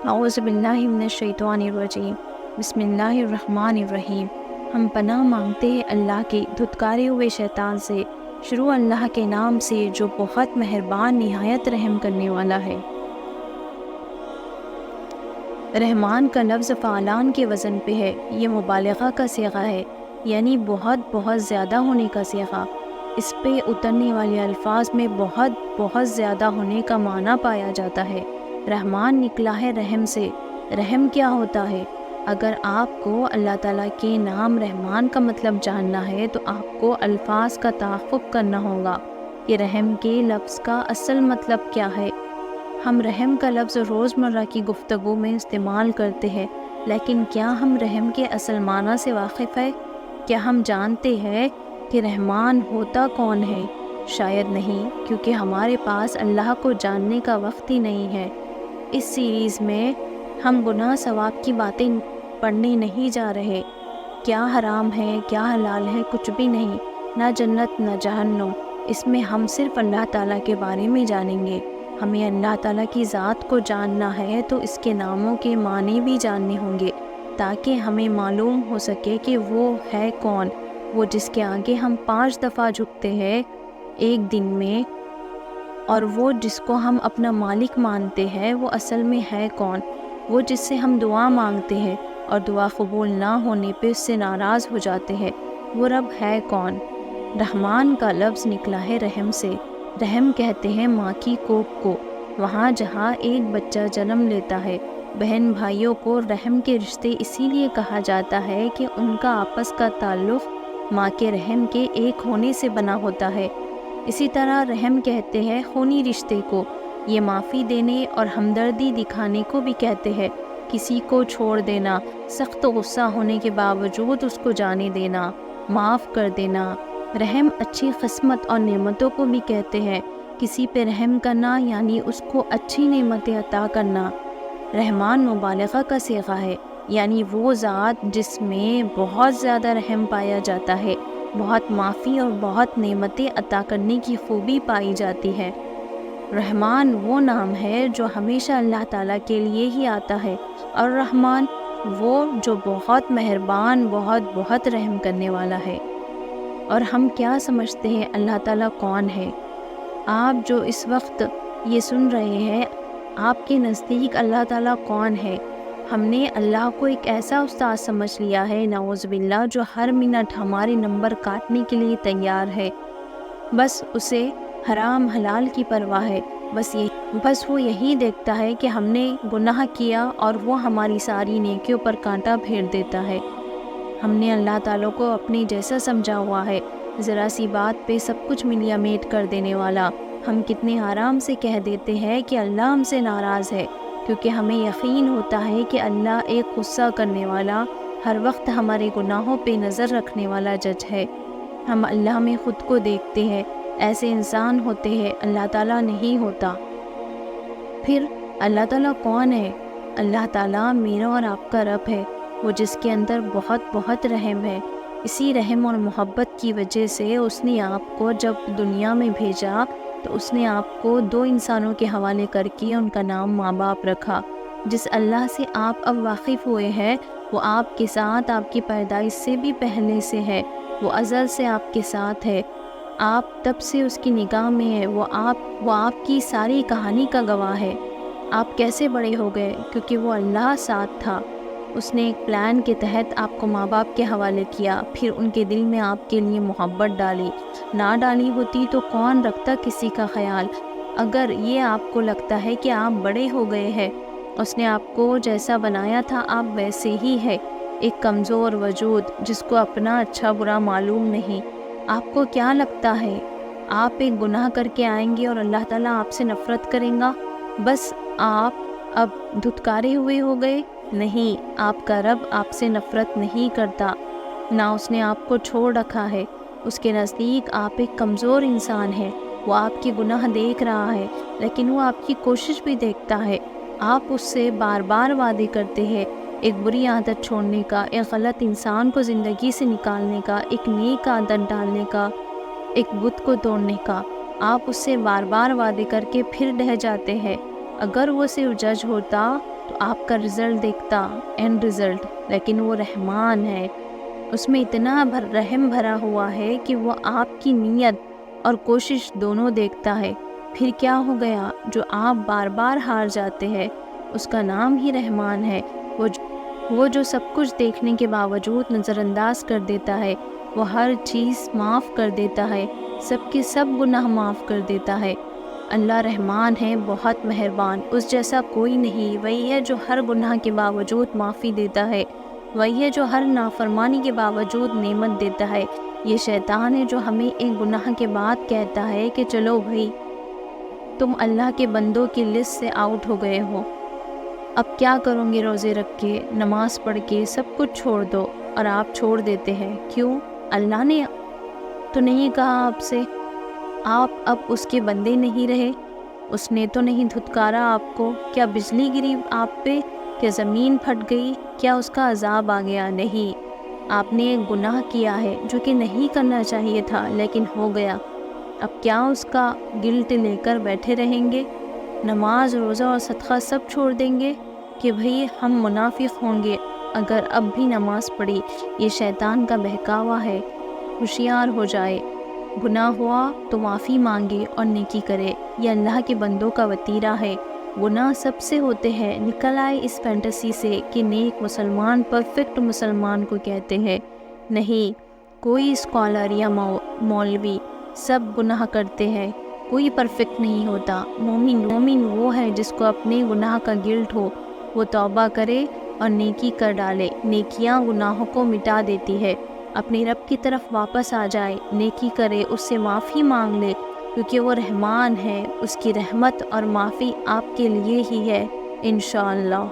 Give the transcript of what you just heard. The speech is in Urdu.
اعوذ باللہ من الشیطان الرجیم، بسم اللہ الرحمن الرحیم۔ ہم پناہ مانگتے ہیں اللہ کے دھتکارے ہوئے شیطان سے۔ شروع اللہ کے نام سے جو بہت مہربان نہایت رحم کرنے والا ہے۔ رحمان کا لفظ فعلان کے وزن پہ ہے۔ یہ مبالغہ کا صیغہ ہے، یعنی بہت زیادہ ہونے کا صیغہ۔ اس پہ اترنے والے الفاظ میں بہت زیادہ ہونے کا معنی پایا جاتا ہے۔ رحمان نکلا ہے رحم سے۔ رحم کیا ہوتا ہے؟ اگر آپ کو اللہ تعالیٰ کے نام رحمان کا مطلب جاننا ہے تو آپ کو الفاظ کا تحفظ کرنا ہوگا کہ رحم کے لفظ کا اصل مطلب کیا ہے۔ ہم رحم کا لفظ روزمرہ کی گفتگو میں استعمال کرتے ہیں، لیکن کیا ہم رحم کے اصل معنی سے واقف ہیں؟ کیا ہم جانتے ہیں کہ رحمان ہوتا کون ہے؟ شاید نہیں، کیونکہ ہمارے پاس اللہ کو جاننے کا وقت ہی نہیں ہے۔ اس سیریز میں ہم گناہ ثواب کی باتیں پڑھنے نہیں جا رہے۔ کیا حرام ہے، کیا حلال ہے، کچھ بھی نہیں، نہ جنت نہ جہنم۔ اس میں ہم صرف اللہ تعالیٰ کے بارے میں جانیں گے۔ ہمیں اللہ تعالیٰ کی ذات کو جاننا ہے تو اس کے ناموں کے معنی بھی جاننے ہوں گے، تاکہ ہمیں معلوم ہو سکے کہ وہ ہے کون، وہ جس کے آگے ہم 5 دفعہ جھکتے ہیں ایک دن میں، اور وہ جس کو ہم اپنا مالک مانتے ہیں وہ اصل میں ہے کون، وہ جس سے ہم دعا مانگتے ہیں اور دعا قبول نہ ہونے پہ اس سے ناراض ہو جاتے ہیں، وہ رب ہے کون۔ رحمان کا لفظ نکلا ہے رحم سے۔ رحم کہتے ہیں ماں کی کوکھ کو، وہاں جہاں ایک بچہ جنم لیتا ہے۔ بہن بھائیوں کو رحم کے رشتے اسی لیے کہا جاتا ہے کہ ان کا آپس کا تعلق ماں کے رحم کے ایک ہونے سے بنا ہوتا ہے۔ اسی طرح رحم کہتے ہیں خونی رشتے کو، یہ معافی دینے اور ہمدردی دکھانے کو بھی کہتے ہیں۔ کسی کو چھوڑ دینا، سخت غصہ ہونے کے باوجود اس کو جانے دینا، معاف کر دینا۔ رحم اچھی قسمت اور نعمتوں کو بھی کہتے ہیں۔ کسی پہ رحم کرنا یعنی اس کو اچھی نعمتیں عطا کرنا۔ رحمان مبالغہ کا صیغہ ہے، یعنی وہ ذات جس میں بہت زیادہ رحم پایا جاتا ہے، بہت معافی اور بہت نعمتیں عطا کرنے کی خوبی پائی جاتی ہے۔ رحمان وہ نام ہے جو ہمیشہ اللہ تعالیٰ کے لیے ہی آتا ہے، اور رحمان وہ جو بہت مہربان، بہت رحم کرنے والا ہے۔ اور ہم کیا سمجھتے ہیں اللہ تعالیٰ کون ہے؟ آپ جو اس وقت یہ سن رہے ہیں، آپ کے نزدیک اللہ تعالیٰ کون ہے؟ ہم نے اللہ کو ایک ایسا استاد سمجھ لیا ہے، نعوذ باللہ، جو ہر منٹ ہمارے نمبر کاٹنے کے لیے تیار ہے۔ بس اسے حرام حلال کی پرواہ ہے، بس وہ یہی دیکھتا ہے کہ ہم نے گناہ کیا اور وہ ہماری ساری نیکیوں پر کانٹا پھیر دیتا ہے۔ ہم نے اللہ تعالیٰ کو اپنے جیسا سمجھا ہوا ہے، ذرا سی بات پہ سب کچھ ملیا میٹ کر دینے والا۔ ہم کتنے آرام سے کہہ دیتے ہیں کہ اللہ ہم سے ناراض ہے، کیونکہ ہمیں یقین ہوتا ہے کہ اللہ ایک غصہ کرنے والا، ہر وقت ہمارے گناہوں پہ نظر رکھنے والا جج ہے۔ ہم اللہ میں خود کو دیکھتے ہیں، ایسے انسان ہوتے ہیں، اللہ تعالیٰ نہیں ہوتا۔ پھر اللہ تعالیٰ کون ہے؟ اللہ تعالیٰ میرا اور آپ کا رب ہے، وہ جس کے اندر بہت رحم ہے۔ اسی رحم اور محبت کی وجہ سے اس نے آپ کو جب دنیا میں بھیجا تو اس نے آپ کو 2 انسانوں کے حوالے کر کے ان کا نام ماں باپ رکھا۔ جس اللہ سے آپ اب واقف ہوئے ہیں وہ آپ کے ساتھ آپ کی پیدائش سے بھی پہلے سے ہے، وہ ازل سے آپ کے ساتھ ہے، آپ تب سے اس کی نگاہ میں ہے، وہ آپ کی ساری کہانی کا گواہ ہے۔ آپ کیسے بڑے ہو گئے؟ کیونکہ وہ اللہ ساتھ تھا۔ اس نے ایک پلان کے تحت آپ کو ماں باپ کے حوالے کیا، پھر ان کے دل میں آپ کے لیے محبت ڈالی۔ نہ ڈالی ہوتی تو کون رکھتا کسی کا خیال؟ اگر یہ آپ کو لگتا ہے کہ آپ بڑے ہو گئے ہیں، اس نے آپ کو جیسا بنایا تھا آپ ویسے ہی ہے، ایک کمزور وجود جس کو اپنا اچھا برا معلوم نہیں۔ آپ کو کیا لگتا ہے آپ ایک گناہ کر کے آئیں گے اور اللہ تعالیٰ آپ سے نفرت کریں گا؟ بس آپ اب دھتکارے ہوئے ہو گئے؟ نہیں، آپ کا رب آپ سے نفرت نہیں کرتا، نہ اس نے آپ کو چھوڑ رکھا ہے۔ اس کے نزدیک آپ ایک کمزور انسان ہیں، وہ آپ کی گناہ دیکھ رہا ہے، لیکن وہ آپ کی کوشش بھی دیکھتا ہے۔ آپ اس سے بار بار وعدے کرتے ہیں، ایک بری عادت چھوڑنے کا، ایک غلط انسان کو زندگی سے نکالنے کا، ایک نیک عادت ڈالنے کا، ایک بت کو توڑنے کا۔ آپ اس سے بار بار وعدے کر کے پھر ڈہ جاتے ہیں۔ اگر وہ صرف جج ہوتا تو آپ کا رزلٹ دیکھتا، اینڈ رزلٹ، لیکن وہ رحمان ہے، اس میں اتنا رحم بھرا ہوا ہے کہ وہ آپ کی نیت اور کوشش دونوں دیکھتا ہے۔ پھر کیا ہو گیا؟ جو آپ بار بار ہار جاتے ہیں، اس کا نام ہی رحمان ہے۔ وہ جو سب کچھ دیکھنے کے باوجود نظر انداز کر دیتا ہے، وہ ہر چیز معاف کر دیتا ہے، سب کے سب گناہ معاف کر دیتا ہے۔ اللہ رحمان ہے، بہت مہربان، اس جیسا کوئی نہیں۔ وہی ہے جو ہر گناہ کے باوجود معافی دیتا ہے، وہی ہے جو ہر نافرمانی کے باوجود نعمت دیتا ہے۔ یہ شیطان ہے جو ہمیں ایک گناہ کے بعد کہتا ہے کہ چلو بھائی، تم اللہ کے بندوں کی لسٹ سے آؤٹ ہو گئے ہو، اب کیا کرو گے؟ روزے رکھ کے، نماز پڑھ کے سب کچھ چھوڑ دو، اور آپ چھوڑ دیتے ہیں۔ کیوں؟ اللہ نے تو نہیں کہا آپ سے؟ آپ اب اس کے بندے نہیں رہے؟ اس نے تو نہیں دھتکارا آپ کو؟ کیا بجلی گری آپ پہ؟ کیا زمین پھٹ گئی؟ کیا اس کا عذاب آ گیا؟ نہیں، آپ نے ایک گناہ کیا ہے جو کہ نہیں کرنا چاہیے تھا، لیکن ہو گیا۔ اب کیا اس کا گلٹ لے کر بیٹھے رہیں گے؟ نماز، روزہ اور صدقہ سب چھوڑ دیں گے کہ بھئی ہم منافق ہوں گے اگر اب بھی نماز پڑھی؟ یہ شیطان کا بہکاوا ہے۔ ہوشیار ہو جائے، گناہ ہوا تو معافی مانگے اور نیکی کرے۔ یہ اللہ کے بندوں کا وتیرہ ہے۔ گناہ سب سے ہوتے ہیں، نکل آئے اس فینٹیسی سے کہ نیک مسلمان پرفیکٹ مسلمان کو کہتے ہیں۔ نہیں، کوئی اسکالر یا مولوی، سب گناہ کرتے ہیں، کوئی پرفیکٹ نہیں ہوتا۔ مومن وہ ہے جس کو اپنے گناہ کا گلٹ ہو، وہ توبہ کرے اور نیکی کر ڈالے۔ نیکیاں گناہوں کو مٹا دیتی ہے۔ اپنے رب کی طرف واپس آ جائے، نیکی کرے، اس سے معافی مانگ لے، کیونکہ وہ رحمان ہے، اس کی رحمت اور معافی آپ کے لیے ہی ہے انشاءاللہ۔